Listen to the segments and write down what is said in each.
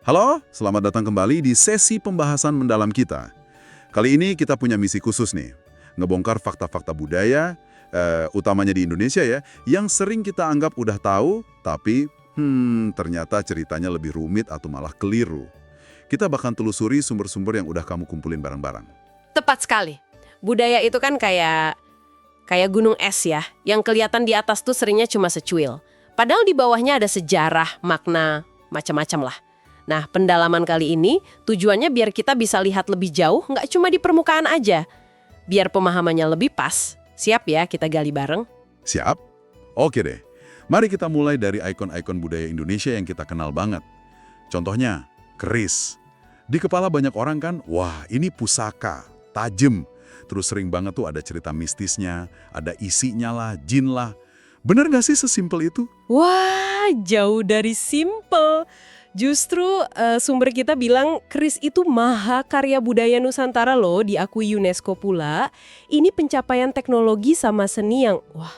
Halo, selamat datang kembali di sesi pembahasan mendalam kita. Kali ini kita punya misi khusus nih, ngebongkar fakta-fakta budaya, utamanya di Indonesia ya, yang sering kita anggap udah tahu, tapi ternyata ceritanya lebih rumit atau malah keliru. Kita bakal telusuri sumber-sumber yang udah kamu kumpulin bareng-bareng. Tepat sekali. Budaya itu kan kayak gunung es ya, yang kelihatan di atas tuh seringnya cuma secuil. Padahal di bawahnya ada sejarah, makna, macam-macam lah. Nah, pendalaman kali ini tujuannya biar kita bisa lihat lebih jauh, nggak cuma di permukaan aja. Biar pemahamannya lebih pas. Siap ya kita gali bareng? Siap? Oke deh. Mari kita mulai dari ikon-ikon budaya Indonesia yang kita kenal banget. Contohnya, keris. Di kepala banyak orang kan, wah ini pusaka, tajam. Terus sering banget tuh ada cerita mistisnya, ada isinya lah, jin lah. Bener nggak sih sesimpel itu? Wah, jauh dari simple. Justru sumber kita bilang keris itu mahakarya budaya Nusantara loh, diakui UNESCO pula. Ini pencapaian teknologi sama seni yang wah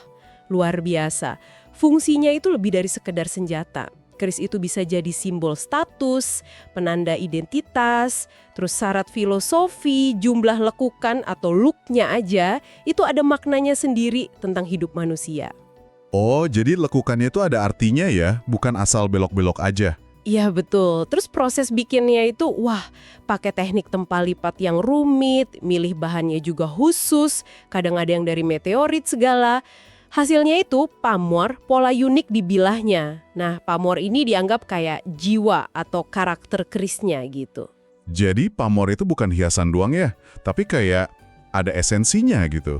luar biasa. Fungsinya itu lebih dari sekedar senjata. Keris itu bisa jadi simbol status, penanda identitas, terus syarat filosofi, jumlah lekukan atau look-nya aja, itu ada maknanya sendiri tentang hidup manusia. Oh, jadi lekukannya itu ada artinya ya, bukan asal belok-belok aja. Iya betul, terus proses bikinnya itu wah pakai teknik tempal lipat yang rumit, milih bahannya juga khusus, kadang ada yang dari meteorit segala. Hasilnya itu pamor, pola unik di bilahnya. Nah pamor ini dianggap kayak jiwa atau karakter kerisnya gitu. Jadi pamor itu bukan hiasan doang ya, tapi kayak ada esensinya gitu.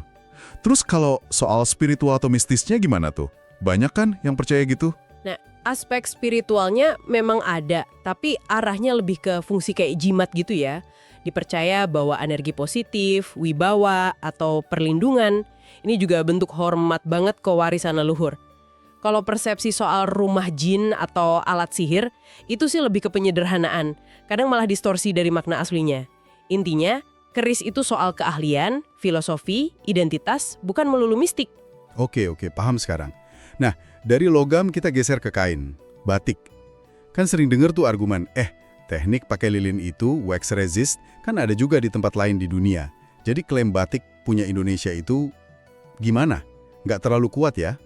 Terus kalau soal spiritual atau mistisnya gimana tuh? Banyak kan yang percaya gitu? Nah, aspek spiritualnya memang ada, tapi arahnya lebih ke fungsi kayak jimat gitu ya. Dipercaya bahwa energi positif, wibawa, atau perlindungan, ini juga bentuk hormat banget ke warisan leluhur. Kalau persepsi soal rumah jin atau alat sihir, itu sih lebih ke penyederhanaan. Kadang malah distorsi dari makna aslinya. Intinya, keris itu soal keahlian, filosofi, identitas, bukan melulu mistik. Oke, paham sekarang. Nah, dari logam kita geser ke kain, batik. Kan sering dengar tuh argumen, teknik pakai lilin itu wax resist kan ada juga di tempat lain di dunia. Jadi klaim batik punya Indonesia itu gimana? Nggak terlalu kuat ya?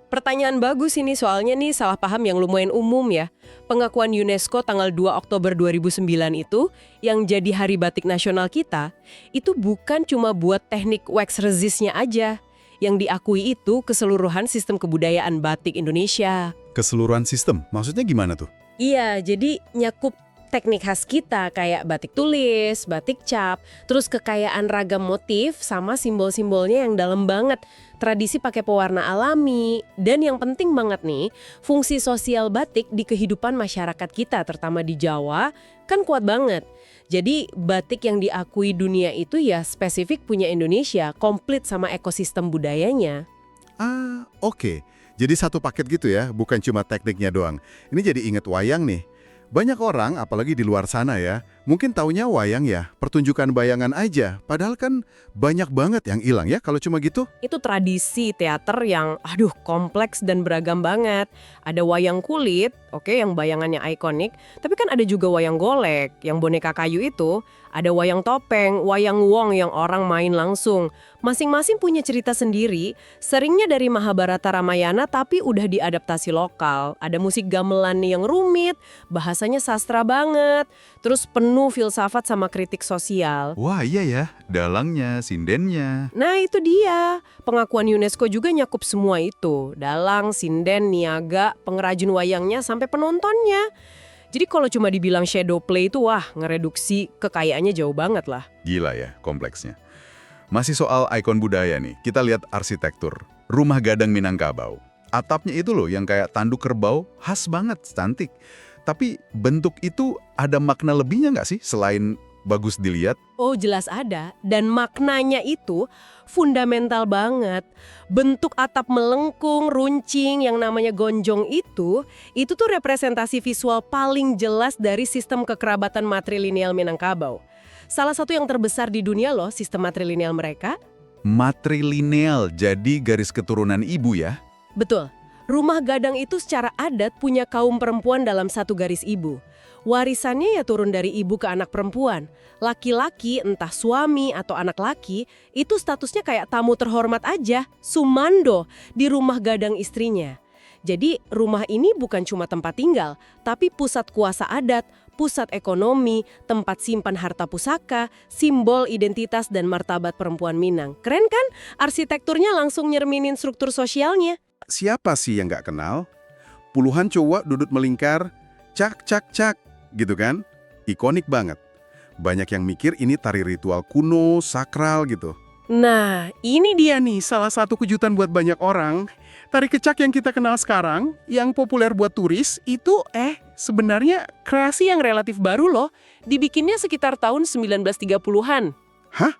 Pertanyaan bagus ini soalnya nih salah paham yang lumayan umum ya. Pengakuan UNESCO tanggal 2 Oktober 2009 itu yang jadi Hari Batik Nasional kita, itu bukan cuma buat teknik wax resistnya aja. Yang diakui itu keseluruhan sistem kebudayaan batik Indonesia. Keseluruhan sistem, maksudnya gimana tuh? Iya, jadi nyakup teknik khas kita kayak batik tulis, batik cap, terus kekayaan ragam motif sama simbol-simbolnya yang dalam banget. Tradisi pakai pewarna alami, dan yang penting banget nih, fungsi sosial batik di kehidupan masyarakat kita, terutama di Jawa, kan kuat banget. Jadi batik yang diakui dunia itu ya spesifik punya Indonesia, komplit sama ekosistem budayanya. Oke. Jadi satu paket gitu ya, bukan cuma tekniknya doang. Ini jadi inget wayang nih. Banyak orang, apalagi di luar sana ya, mungkin taunya wayang ya, pertunjukan bayangan aja. Padahal kan banyak banget yang hilang ya kalau cuma gitu. Itu tradisi teater yang kompleks dan beragam banget. Ada wayang kulit, yang bayangannya ikonik, tapi kan ada juga wayang golek, yang boneka kayu itu, ada wayang topeng, wayang wong yang orang main langsung. Masing-masing punya cerita sendiri, seringnya dari Mahabharata Ramayana tapi udah diadaptasi lokal. Ada musik gamelan yang rumit, bahasanya sastra banget, terus penuh filsafat sama kritik sosial. Wah iya ya, dalangnya, sindennya. Nah itu dia, pengakuan UNESCO juga nyakup semua itu. Dalang, sinden, niaga, pengrajin wayangnya sampai penontonnya. Jadi kalau cuma dibilang shadow play itu wah ngereduksi kekayaannya jauh banget lah. Gila ya kompleksnya. Masih soal ikon budaya nih, kita lihat arsitektur. Rumah Gadang Minangkabau. Atapnya itu loh yang kayak tanduk kerbau, khas banget, cantik. Tapi bentuk itu ada makna lebihnya nggak sih selain bagus dilihat? Oh jelas ada, dan maknanya itu fundamental banget. Bentuk atap melengkung, runcing, yang namanya gonjong itu tuh representasi visual paling jelas dari sistem kekerabatan matrilineal Minangkabau. Salah satu yang terbesar di dunia loh sistem matrilineal mereka. Matrilineal, jadi garis keturunan ibu ya? Betul. Rumah Gadang itu secara adat punya kaum perempuan dalam satu garis ibu. Warisannya ya turun dari ibu ke anak perempuan. Laki-laki, entah suami atau anak laki, itu statusnya kayak tamu terhormat aja, sumando, di rumah gadang istrinya. Jadi rumah ini bukan cuma tempat tinggal, tapi pusat kuasa adat, pusat ekonomi, tempat simpan harta pusaka, simbol identitas dan martabat perempuan Minang. Keren kan? Arsitekturnya langsung nyerminin struktur sosialnya. Siapa sih yang nggak kenal? Puluhan cowok duduk melingkar, cak cak cak, gitu kan? Ikonik banget. Banyak yang mikir ini tari ritual kuno, sakral gitu. Nah, ini dia nih salah satu kejutan buat banyak orang. Tari kecak yang kita kenal sekarang, yang populer buat turis, itu sebenarnya kreasi yang relatif baru loh. Dibikinnya sekitar tahun 1930-an. Hah?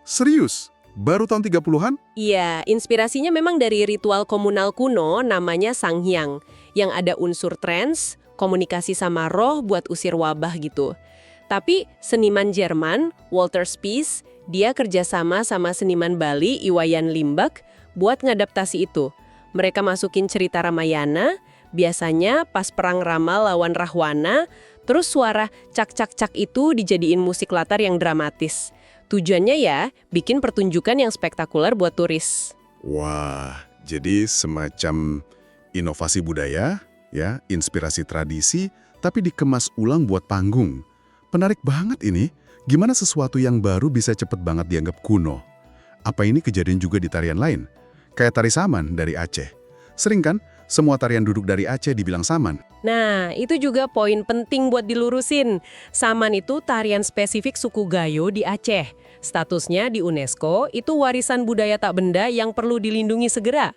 Serius? Baru tahun 30-an? Iya, inspirasinya memang dari ritual komunal kuno namanya Sanghyang, yang ada unsur trance, komunikasi sama roh buat usir wabah gitu. Tapi seniman Jerman, Walter Spies, dia kerjasama sama seniman Bali, Iwayan Limbak, buat ngadaptasi itu. Mereka masukin cerita Ramayana, biasanya pas perang Rama lawan Rahwana, terus suara cak-cak-cak itu dijadiin musik latar yang dramatis. Tujuannya ya, bikin pertunjukan yang spektakuler buat turis. Wah, jadi semacam inovasi budaya, ya, inspirasi tradisi, tapi dikemas ulang buat panggung. Menarik banget ini. Gimana sesuatu yang baru bisa cepet banget dianggap kuno? Apa ini kejadian juga di tarian lain? Kayak tari saman dari Aceh. Sering kan, semua tarian duduk dari Aceh dibilang saman. Nah, itu juga poin penting buat dilurusin. Saman itu tarian spesifik suku Gayo di Aceh. Statusnya di UNESCO itu warisan budaya tak benda yang perlu dilindungi segera.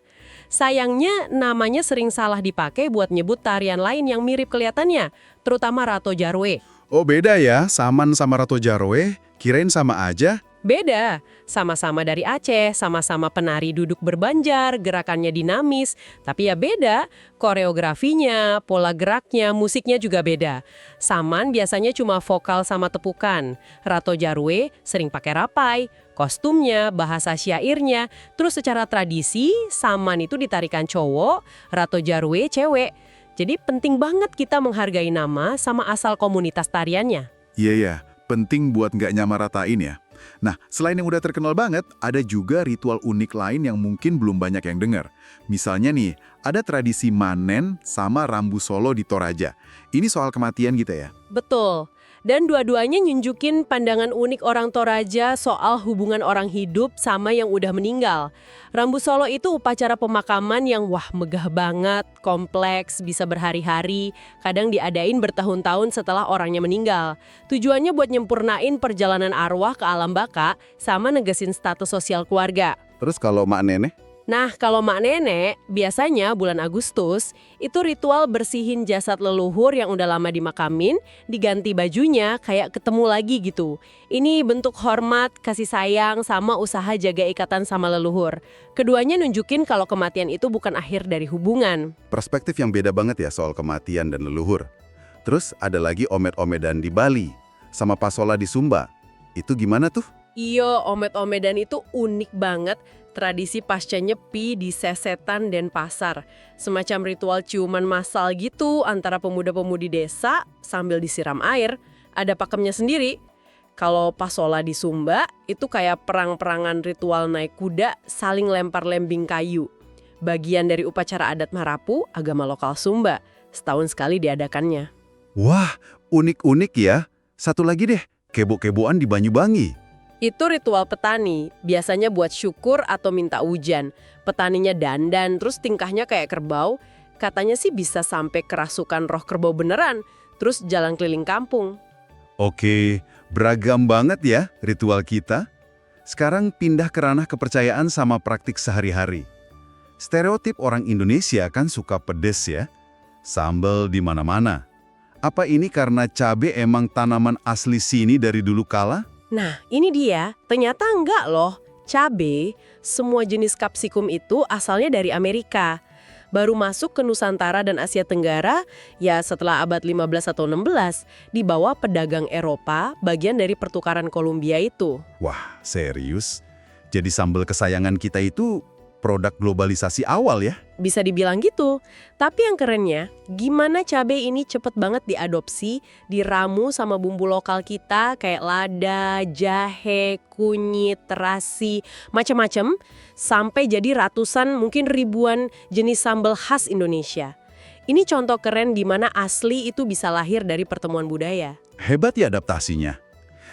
Sayangnya, namanya sering salah dipakai buat nyebut tarian lain yang mirip kelihatannya, terutama Rato Jarwe. Oh beda ya, saman sama Rato Jarwe, kirain sama aja. Beda, sama-sama dari Aceh, sama-sama penari duduk berbanjar, gerakannya dinamis. Tapi ya beda, koreografinya, pola geraknya, musiknya juga beda. Saman biasanya cuma vokal sama tepukan. Rato Jarwe sering pakai rapai, kostumnya, bahasa syairnya. Terus secara tradisi, saman itu ditarikan cowok, Rato Jarwe cewek. Jadi penting banget kita menghargai nama sama asal komunitas tariannya. Iya ya, penting buat nggak nyamaratain ya. Nah, selain yang udah terkenal banget, ada juga ritual unik lain yang mungkin belum banyak yang dengar. Misalnya nih, ada tradisi manen sama rambu solo di Toraja. Ini soal kematian gitu ya? Betul. Dan dua-duanya nunjukin pandangan unik orang Toraja soal hubungan orang hidup sama yang udah meninggal. Rambu Solo itu upacara pemakaman yang megah banget, kompleks, bisa berhari-hari, kadang diadain bertahun-tahun setelah orangnya meninggal. Tujuannya buat nyempurnain perjalanan arwah ke alam baka sama negesin status sosial keluarga. Terus kalau mak nenek? Nah, kalau mak nenek, biasanya bulan Agustus, itu ritual bersihin jasad leluhur yang udah lama dimakamin, diganti bajunya kayak ketemu lagi gitu. Ini bentuk hormat, kasih sayang, sama usaha jaga ikatan sama leluhur. Keduanya nunjukin kalau kematian itu bukan akhir dari hubungan. Perspektif yang beda banget ya soal kematian dan leluhur. Terus ada lagi omed-omedan di Bali, sama pasola di Sumba. Itu gimana tuh? Iyo, omed-omedan itu unik banget. Tradisi pasca nyepi di Sesetan dan Pasar. Semacam ritual ciuman massal gitu antara pemuda-pemudi desa sambil disiram air. Ada pakemnya sendiri. Kalau pasola di Sumba, itu kayak perang-perangan ritual naik kuda saling lempar lembing kayu. Bagian dari upacara adat Marapu, agama lokal Sumba. Setahun sekali diadakannya. Wah, unik-unik ya. Satu lagi deh, kebo-keboan di Banyubangi. Itu ritual petani, biasanya buat syukur atau minta hujan. Petaninya dandan, terus tingkahnya kayak kerbau. Katanya sih bisa sampai kerasukan roh kerbau beneran, terus jalan keliling kampung. Oke, beragam banget ya ritual kita. Sekarang pindah ke ranah kepercayaan sama praktik sehari-hari. Stereotip orang Indonesia kan suka pedes ya. Sambal di mana-mana. Apa ini karena cabai emang tanaman asli sini dari dulu kala? Nah, ini dia. Ternyata enggak loh. Cabai, semua jenis kapsikum itu asalnya dari Amerika. Baru masuk ke Nusantara dan Asia Tenggara, ya setelah abad 15 atau 16, dibawa pedagang Eropa, bagian dari pertukaran Kolombia itu. Wah, serius? Jadi sambal kesayangan kita itu produk globalisasi awal ya. Bisa dibilang gitu. Tapi yang kerennya, gimana cabai ini cepet banget diadopsi, diramu sama bumbu lokal kita kayak lada, jahe, kunyit, terasi, macam-macam, sampai jadi ratusan mungkin ribuan jenis sambal khas Indonesia. Ini contoh keren di mana asli itu bisa lahir dari pertemuan budaya. Hebat ya adaptasinya.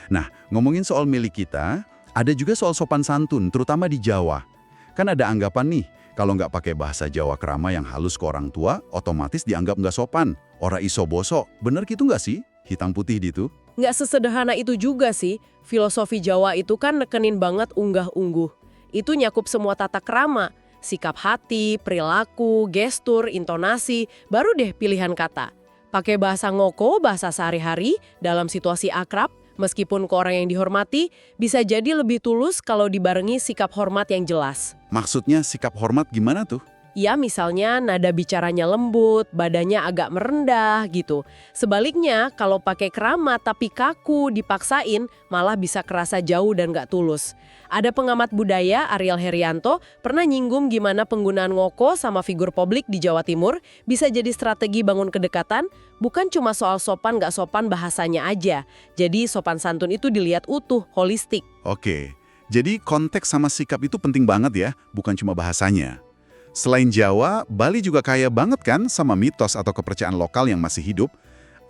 Nah, ngomongin soal milik kita, ada juga soal sopan santun, terutama di Jawa. Kan ada anggapan nih, kalau nggak pakai bahasa Jawa krama yang halus ke orang tua, otomatis dianggap nggak sopan. Ora iso boso, bener gitu nggak sih? Hitam putih gitu. Nggak sesederhana itu juga sih. Filosofi Jawa itu kan nekenin banget unggah-ungguh. Itu nyakup semua tata krama, sikap hati, perilaku, gestur, intonasi, baru deh pilihan kata. Pakai bahasa ngoko, bahasa sehari-hari, dalam situasi akrab, meskipun ke orang yang dihormati, bisa jadi lebih tulus kalau dibarengi sikap hormat yang jelas. Maksudnya sikap hormat gimana tuh? Ya misalnya nada bicaranya lembut, badannya agak merendah gitu. Sebaliknya kalau pakai krama tapi kaku, dipaksain, malah bisa kerasa jauh dan gak tulus. Ada pengamat budaya, Ariel Herianto, pernah nyinggung gimana penggunaan ngoko sama figur publik di Jawa Timur bisa jadi strategi bangun kedekatan, bukan cuma soal sopan gak sopan bahasanya aja. Jadi sopan santun itu dilihat utuh, holistik. Oke, jadi konteks sama sikap itu penting banget ya, bukan cuma bahasanya. Selain Jawa, Bali juga kaya banget kan sama mitos atau kepercayaan lokal yang masih hidup.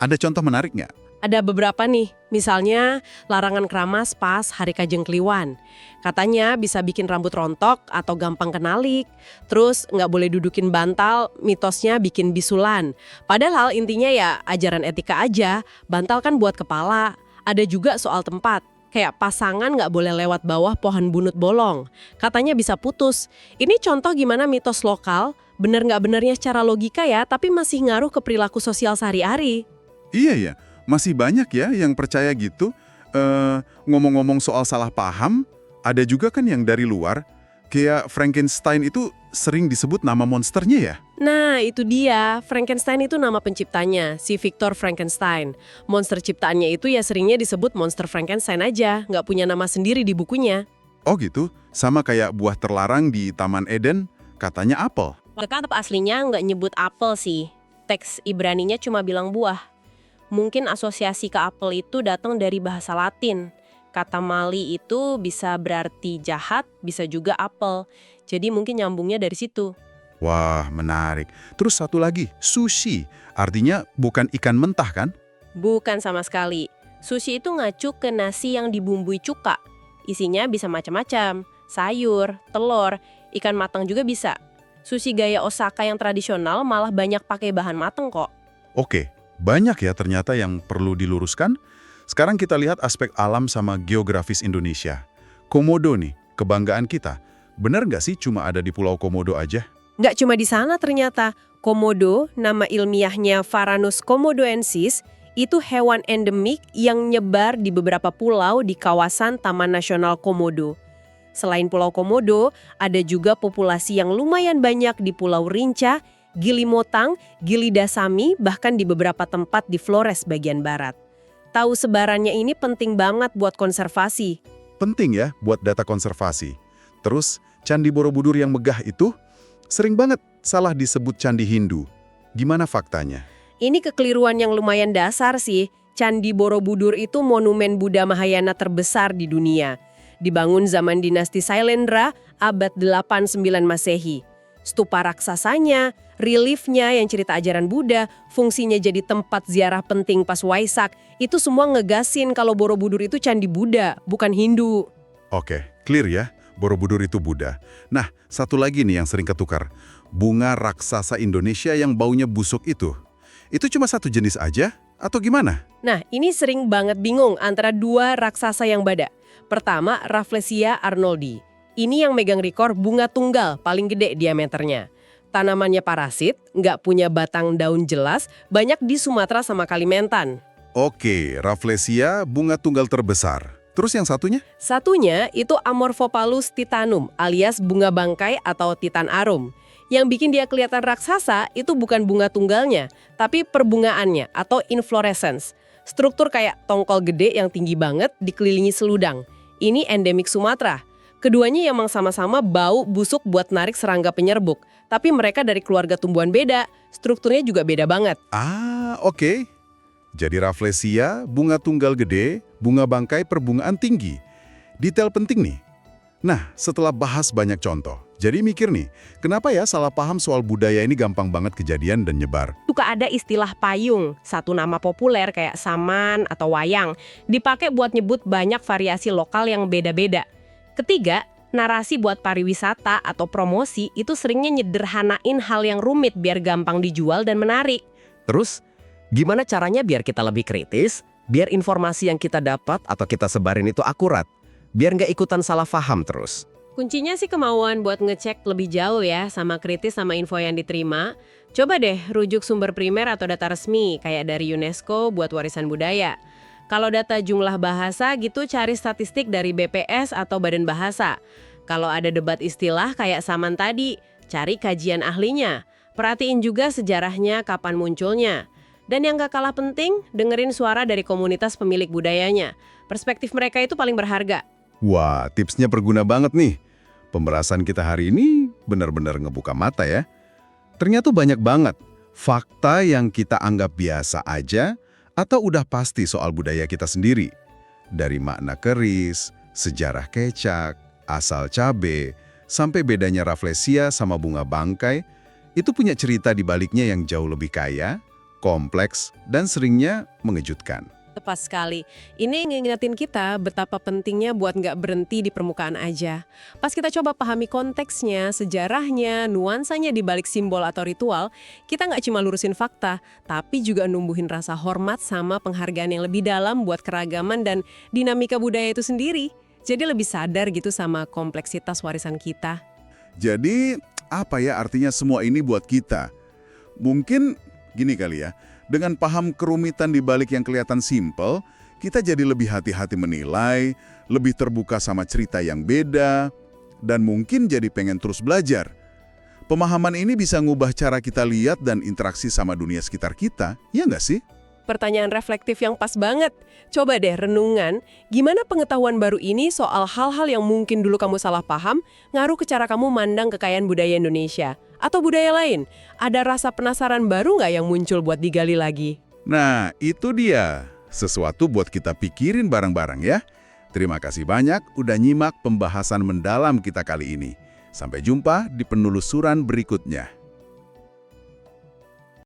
Ada contoh menarik nggak? Ada beberapa nih, misalnya larangan keramas pas Hari Kajeng Kliwon. Katanya bisa bikin rambut rontok atau gampang kenalik. Terus nggak boleh dudukin bantal, mitosnya bikin bisulan. Padahal intinya ya ajaran etika aja, bantal kan buat kepala. Ada juga soal tempat. Kayak pasangan nggak boleh lewat bawah pohon bunut bolong. Katanya bisa putus. Ini contoh gimana mitos lokal, bener nggak benernya secara logika ya, tapi masih ngaruh ke perilaku sosial sehari-hari. Iya ya, masih banyak ya yang percaya gitu. Ngomong-ngomong soal salah paham, ada juga kan yang dari luar, kayak Frankenstein itu sering disebut nama monsternya ya? Nah, itu dia. Frankenstein itu nama penciptanya, si Victor Frankenstein. Monster ciptaannya itu ya seringnya disebut monster Frankenstein aja, nggak punya nama sendiri di bukunya. Oh gitu, sama kayak buah terlarang di Taman Eden, katanya apel. Kitab aslinya nggak nyebut apel sih. Teks Ibraninya cuma bilang buah. Mungkin asosiasi ke apel itu datang dari bahasa Latin. Kata mali itu bisa berarti jahat, bisa juga apel. Jadi mungkin nyambungnya dari situ. Wah, menarik. Terus satu lagi, sushi. Artinya bukan ikan mentah kan? Bukan sama sekali. Sushi itu ngacu ke nasi yang dibumbui cuka. Isinya bisa macam-macam. Sayur, telur, ikan matang juga bisa. Sushi gaya Osaka yang tradisional malah banyak pakai bahan matang kok. Oke, banyak ya ternyata yang perlu diluruskan. Sekarang kita lihat aspek alam sama geografis Indonesia. Komodo nih, kebanggaan kita. Benar nggak sih cuma ada di Pulau Komodo aja? Nggak cuma di sana ternyata. Komodo, nama ilmiahnya Varanus komodoensis, itu hewan endemik yang nyebar di beberapa pulau di kawasan Taman Nasional Komodo. Selain Pulau Komodo, ada juga populasi yang lumayan banyak di Pulau Rinca, Gili Motang, Gili Dasami, bahkan di beberapa tempat di Flores bagian barat. Tahu sebarannya ini penting banget buat konservasi. Penting ya buat data konservasi. Terus, Candi Borobudur yang megah itu sering banget salah disebut Candi Hindu. Gimana faktanya? Ini kekeliruan yang lumayan dasar sih. Candi Borobudur itu monumen Buddha Mahayana terbesar di dunia. Dibangun zaman dinasti Sailendra abad 8-9 Masehi. Stupa raksasanya, reliefnya yang cerita ajaran Buddha, fungsinya jadi tempat ziarah penting pas Waisak, itu semua ngegasin kalau Borobudur itu candi Buddha, bukan Hindu. Oke, clear ya. Borobudur itu Buddha. Nah, satu lagi nih yang sering ketukar. Bunga raksasa Indonesia yang baunya busuk itu. Itu cuma satu jenis aja? Atau gimana? Nah, ini sering banget bingung antara dua raksasa yang beda. Pertama, Rafflesia arnoldi. Ini yang megang rekor bunga tunggal paling gede diameternya. Tanamannya parasit, nggak punya batang daun jelas, banyak di Sumatera sama Kalimantan. Oke, Rafflesia bunga tunggal terbesar. Terus yang satunya? Satunya itu Amorphopalus titanum alias bunga bangkai atau titan arum. Yang bikin dia kelihatan raksasa itu bukan bunga tunggalnya, tapi perbungaannya atau inflorescence. Struktur kayak tongkol gede yang tinggi banget dikelilingi seludang. Ini endemik Sumatera. Keduanya emang sama-sama bau busuk buat narik serangga penyerbuk. Tapi mereka dari keluarga tumbuhan beda, strukturnya juga beda banget. Ah, oke. Jadi Rafflesia, bunga tunggal gede, bunga bangkai perbungaan tinggi. Detail penting nih. Nah, setelah bahas banyak contoh, jadi mikir nih, kenapa ya salah paham soal budaya ini gampang banget kejadian dan nyebar? Suka ada istilah payung, satu nama populer kayak saman atau wayang, dipakai buat nyebut banyak variasi lokal yang beda-beda. Ketiga, narasi buat pariwisata atau promosi itu seringnya nyederhanain hal yang rumit biar gampang dijual dan menarik. Terus, gimana caranya biar kita lebih kritis, biar informasi yang kita dapat atau kita sebarin itu akurat, biar nggak ikutan salah paham terus? Kuncinya sih kemauan buat ngecek lebih jauh ya, sama kritis sama info yang diterima. Coba deh rujuk sumber primer atau data resmi, kayak dari UNESCO buat warisan budaya. Kalau data jumlah bahasa gitu cari statistik dari BPS atau Badan Bahasa. Kalau ada debat istilah kayak saman tadi, cari kajian ahlinya. Perhatiin juga sejarahnya kapan munculnya. Dan yang gak kalah penting, dengerin suara dari komunitas pemilik budayanya. Perspektif mereka itu paling berharga. Wah, tipsnya berguna banget nih. Pembahasan kita hari ini benar-benar ngebuka mata ya. Ternyata banyak banget fakta yang kita anggap biasa aja atau udah pasti soal budaya kita sendiri. Dari makna keris, sejarah kecak, asal cabe, sampai bedanya Rafflesia sama bunga bangkai, itu punya cerita di baliknya yang jauh lebih kaya, kompleks, dan seringnya mengejutkan. Tepat sekali. Ini ngingetin kita betapa pentingnya buat nggak berhenti di permukaan aja. Pas kita coba pahami konteksnya, sejarahnya, nuansanya di balik simbol atau ritual, kita nggak cuma lurusin fakta, tapi juga numbuhin rasa hormat sama penghargaan yang lebih dalam buat keragaman dan dinamika budaya itu sendiri. Jadi lebih sadar gitu sama kompleksitas warisan kita. Jadi, apa ya artinya semua ini buat kita? Mungkin gini kali ya, dengan paham kerumitan di balik yang kelihatan simpel, kita jadi lebih hati-hati menilai, lebih terbuka sama cerita yang beda, dan mungkin jadi pengen terus belajar. Pemahaman ini bisa ngubah cara kita lihat dan interaksi sama dunia sekitar kita, ya nggak sih? Pertanyaan reflektif yang pas banget. Coba deh renungan, gimana pengetahuan baru ini soal hal-hal yang mungkin dulu kamu salah paham, ngaruh ke cara kamu mandang kekayaan budaya Indonesia? Atau budaya lain? Ada rasa penasaran baru nggak yang muncul buat digali lagi? Nah, itu dia. Sesuatu buat kita pikirin bareng-bareng ya. Terima kasih banyak udah nyimak pembahasan mendalam kita kali ini. Sampai jumpa di penelusuran berikutnya.